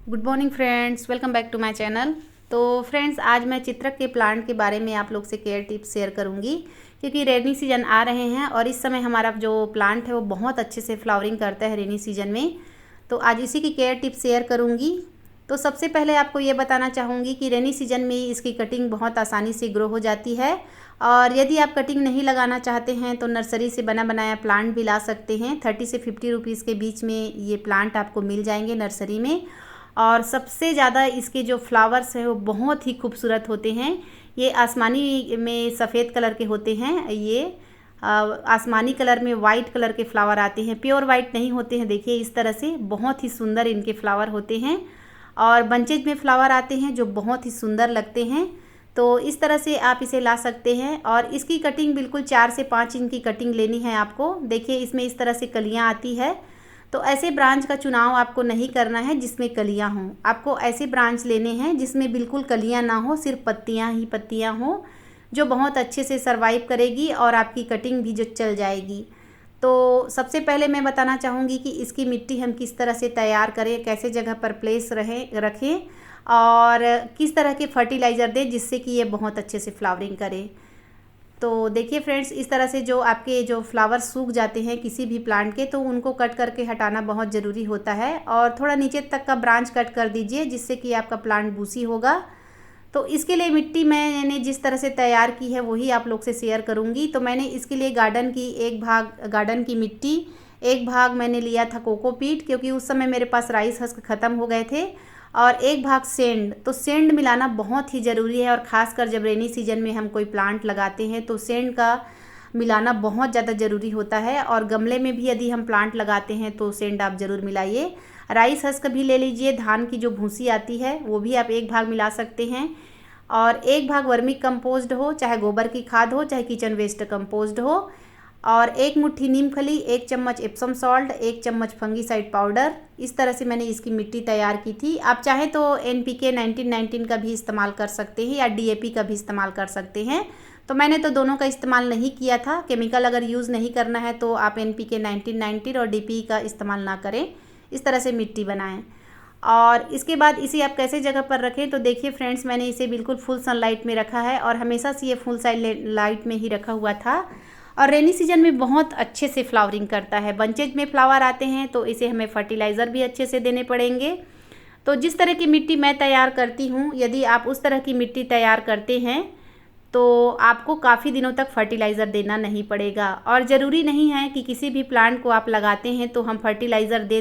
Good morning friends, welcome back to my channel. तो friends, आज मैं चित्रक के प्लांट के बारे में आप लोग से केयर टिप्स शेयर करूंगी, क्योंकि रेनी सीजन आ रहे हैं और इस समय हमारा जो प्लांट है वो बहुत अच्छे से फ्लावरिंग करता है रेनी सीजन में। तो आज इसी की केयर टिप्स शेयर करूंगी। तो सबसे पहले आपको ये बताना चाहूँगी कि रेनी सीजन में इसकी कटिंग बहुत आसानी से ग्रो हो जाती है, और यदि आप कटिंग नहीं लगाना चाहते हैं तो नर्सरी से बना बनाया प्लांट भी ला सकते हैं। 30 से 50 रुपीज़ के बीच में ये प्लांट आपको मिल जाएंगे नर्सरी में। और सबसे ज़्यादा इसके जो फ्लावर्स हैं वो बहुत ही खूबसूरत होते हैं। ये आसमानी में सफ़ेद कलर के होते हैं, ये आसमानी कलर में वाइट कलर के फ्लावर आते हैं, प्योर वाइट नहीं होते हैं। देखिए इस तरह से बहुत ही सुंदर इनके फ्लावर होते हैं, और बंचेज में फ्लावर आते हैं जो बहुत ही सुंदर लगते हैं। तो इस तरह से आप इसे ला सकते हैं, और इसकी कटिंग बिल्कुल 4 से 5 इंच की कटिंग लेनी है आपको। देखिए इसमें इस तरह से कलियाँ आती है। तो ऐसे ब्रांच का चुनाव आपको नहीं करना है जिसमें कलियां हों, आपको ऐसे ब्रांच लेने हैं जिसमें बिल्कुल कलियां ना हो, सिर्फ पत्तियां ही पत्तियां हों, जो बहुत अच्छे से सरवाइव करेगी और आपकी कटिंग भी जो चल जाएगी। तो सबसे पहले मैं बताना चाहूँगी कि इसकी मिट्टी हम किस तरह से तैयार करें, कैसे जगह पर प्लेस रखें, और किस तरह के फर्टिलाइज़र दें जिससे कि ये बहुत अच्छे से फ्लावरिंग करे। तो देखिए फ्रेंड्स, इस तरह से जो आपके जो फ्लावर सूख जाते हैं किसी भी प्लांट के, तो उनको कट करके हटाना बहुत ज़रूरी होता है, और थोड़ा नीचे तक का ब्रांच कट कर दीजिए जिससे कि आपका प्लांट बूसी होगा। तो इसके लिए मिट्टी मैंने जिस तरह से तैयार की है वही आप लोग से शेयर करूंगी। तो मैंने इसके लिए एक भाग गार्डन की मिट्टी, एक भाग मैंने लिया था कोकोपीट, क्योंकि उस समय मेरे पास राइस हस्क ख़त्म हो गए थे, और एक भाग सेंड। तो सेंड मिलाना बहुत ही ज़रूरी है, और ख़ासकर जब रेनी सीजन में हम कोई प्लांट लगाते हैं तो सेंड का मिलाना बहुत ज़्यादा ज़रूरी होता है। और गमले में भी यदि हम प्लांट लगाते हैं तो सेंड आप ज़रूर मिलाइए। राइस हस्क भी ले लीजिए, धान की जो भूसी आती है वो भी आप एक भाग मिला सकते हैं, और एक भाग वर्मी कंपोस्ट हो, चाहे गोबर की खाद हो, चाहे किचन वेस्ट कंपोस्ट हो, और एक मुट्ठी नीम खली, एक चम्मच एप्सम सॉल्ट, एक चम्मच फंगीसाइड पाउडर। इस तरह से मैंने इसकी मिट्टी तैयार की थी। आप चाहें तो NPK 1919 का भी इस्तेमाल कर सकते हैं, या DAP का भी इस्तेमाल कर सकते हैं। तो मैंने तो दोनों का इस्तेमाल नहीं किया था। केमिकल अगर यूज़ नहीं करना है तो आप NPK 1919 और DP का इस्तेमाल ना करें। इस तरह से मिट्टी बनाएं, और इसके बाद इसे आप कैसे जगह पर रखें। तो देखिए फ्रेंड्स, मैंने इसे बिल्कुल फुल सनलाइट में रखा है, और हमेशा से ये फुल लाइट में ही रखा हुआ था, और रेनी सीजन में बहुत अच्छे से फ्लावरिंग करता है। बंचेज में फ्लावर आते हैं तो इसे हमें फर्टिलाइज़र भी अच्छे से देने पड़ेंगे। तो जिस तरह की मिट्टी मैं तैयार करती हूँ, यदि आप उस तरह की मिट्टी तैयार करते हैं तो आपको काफ़ी दिनों तक फर्टिलाइज़र देना नहीं पड़ेगा। और ज़रूरी नहीं है कि किसी भी प्लांट को आप लगाते हैं तो हम फर्टिलाइज़र दे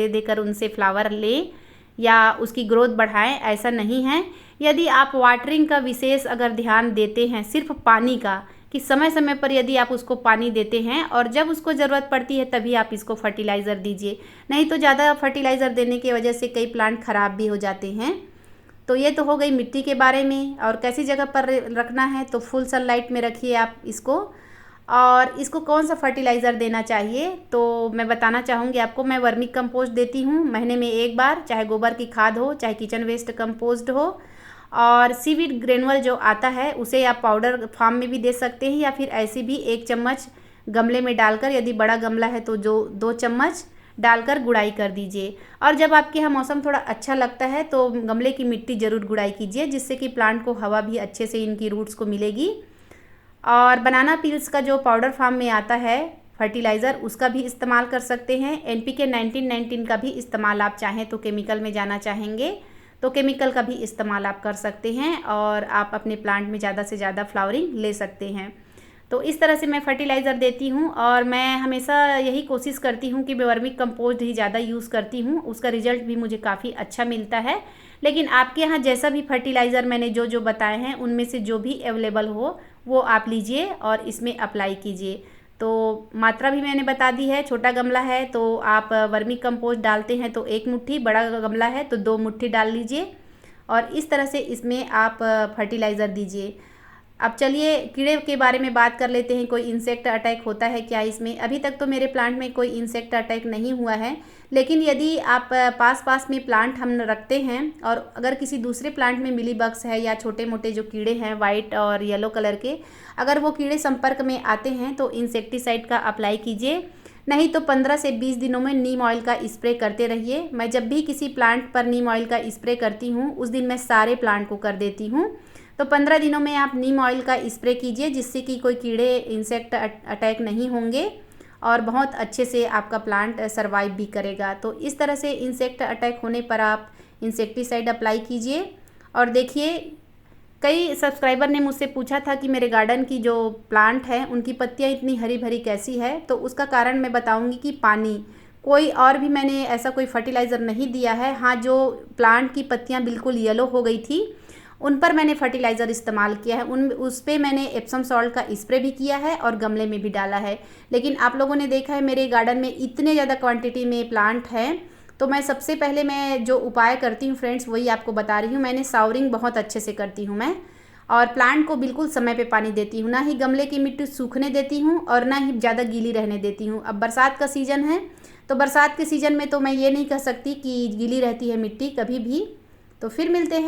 देकर उनसे फ्लावर लें या उसकी ग्रोथ बढ़ाएं, ऐसा नहीं है। यदि आप वाटरिंग का विशेष अगर ध्यान देते हैं, सिर्फ पानी का, कि समय समय पर यदि आप उसको पानी देते हैं और जब उसको ज़रूरत पड़ती है तभी आप इसको फर्टिलाइज़र दीजिए। नहीं तो ज़्यादा फर्टिलाइज़र देने की वजह से कई प्लांट ख़राब भी हो जाते हैं। तो ये तो हो गई मिट्टी के बारे में। और कैसी जगह पर रखना है, तो फुल सनलाइट में रखिए आप इसको। और इसको कौन सा फर्टिलाइज़र देना चाहिए तो मैं बताना चाहूँगी आपको। मैं वर्मी कंपोस्ट देती हूँ महीने में एक बार, चाहे गोबर की खाद हो, चाहे किचन वेस्ट कंपोस्ट हो, और सीवीड ग्रेनुअल जो आता है उसे आप पाउडर फॉर्म में भी दे सकते हैं, या फिर ऐसे भी 1 चम्मच गमले में डालकर, यदि बड़ा गमला है तो जो 2 चम्मच डालकर गुड़ाई कर दीजिए। और जब आपके यहाँ मौसम थोड़ा अच्छा लगता है तो गमले की मिट्टी ज़रूर गुड़ाई कीजिए, जिससे कि प्लांट को हवा भी अच्छे से इनकी रूट्स को मिलेगी। और बनाना पील्स का जो पाउडर फॉर्म में आता है फर्टिलाइज़र, उसका भी इस्तेमाल कर सकते हैं। NPK 1919 का भी इस्तेमाल आप चाहें तो, केमिकल में जाना चाहेंगे तो केमिकल का भी इस्तेमाल आप कर सकते हैं, और आप अपने प्लांट में ज़्यादा से ज़्यादा फ्लावरिंग ले सकते हैं। तो इस तरह से मैं फर्टिलाइज़र देती हूँ, और मैं हमेशा यही कोशिश करती हूँ कि मैं वर्मी कंपोस्ट ही ज़्यादा यूज़ करती हूँ। उसका रिज़ल्ट भी मुझे काफ़ी अच्छा मिलता है। लेकिन आपके यहाँ जैसा भी फर्टिलाइज़र मैंने जो जो बताए हैं उनमें से जो भी अवेलेबल हो वो आप लीजिए और इसमें अप्लाई कीजिए। तो मात्रा भी मैंने बता दी है। छोटा गमला है तो आप वर्मी कंपोस्ट डालते हैं तो 1 मुट्ठी, बड़ा गमला है तो 2 मुट्ठी डाल लीजिए, और इस तरह से इसमें आप फर्टिलाइज़र दीजिए। अब चलिए कीड़े के बारे में बात कर लेते हैं। कोई इंसेक्ट अटैक होता है क्या इसमें? अभी तक तो मेरे प्लांट में कोई इंसेक्ट अटैक नहीं हुआ है, लेकिन यदि आप पास में प्लांट हम रखते हैं और अगर किसी दूसरे प्लांट में मिली बग्स है या छोटे मोटे जो कीड़े हैं वाइट और येलो कलर के, अगर वो कीड़े संपर्क में आते हैं तो इंसेक्टिसाइड का अप्लाई कीजिए। नहीं तो 15 से 20 दिनों में नीम ऑयल का स्प्रे करते रहिए। मैं जब भी किसी प्लांट पर नीम ऑयल का स्प्रे करती हूँ उस दिन मैं सारे प्लांट को कर देती हूँ। तो 15 दिनों में आप नीम ऑयल का स्प्रे कीजिए, जिससे कि कोई कीड़े इंसेक्ट अटैक नहीं होंगे और बहुत अच्छे से आपका प्लांट सरवाइव भी करेगा। तो इस तरह से इंसेक्ट अटैक होने पर आप इंसेक्टिसाइड अप्लाई कीजिए। और देखिए, कई सब्सक्राइबर ने मुझसे पूछा था कि मेरे गार्डन की जो प्लांट है उनकी पत्तियां इतनी हरी भरी कैसी है। तो उसका कारण मैं बताऊंगी कि पानी, कोई और भी मैंने ऐसा कोई फर्टिलाइज़र नहीं दिया है। हाँ, जो प्लांट की पत्तियां बिल्कुल येलो हो गई थी उन पर मैंने फर्टिलाइज़र इस्तेमाल किया है, उस पर मैंने एप्सम सॉल्ट का स्प्रे भी किया है और गमले में भी डाला है। लेकिन आप लोगों ने देखा है मेरे गार्डन में इतने ज़्यादा क्वांटिटी में प्लांट हैं, तो मैं सबसे पहले मैं जो उपाय करती हूँ फ्रेंड्स वही आपको बता रही हूँ। मैंने सावरिंग बहुत अच्छे से करती हूँ मैं, और प्लांट को बिल्कुल समय पे पानी देती हूँ, ना ही गमले की मिट्टी सूखने देती हूँ और ना ही ज़्यादा गीली रहने देती हूँ। अब बरसात का सीज़न है, तो बरसात के सीज़न में तो मैं ये नहीं कह सकती कि गीली रहती है मिट्टी कभी भी। तो फिर मिलते हैं।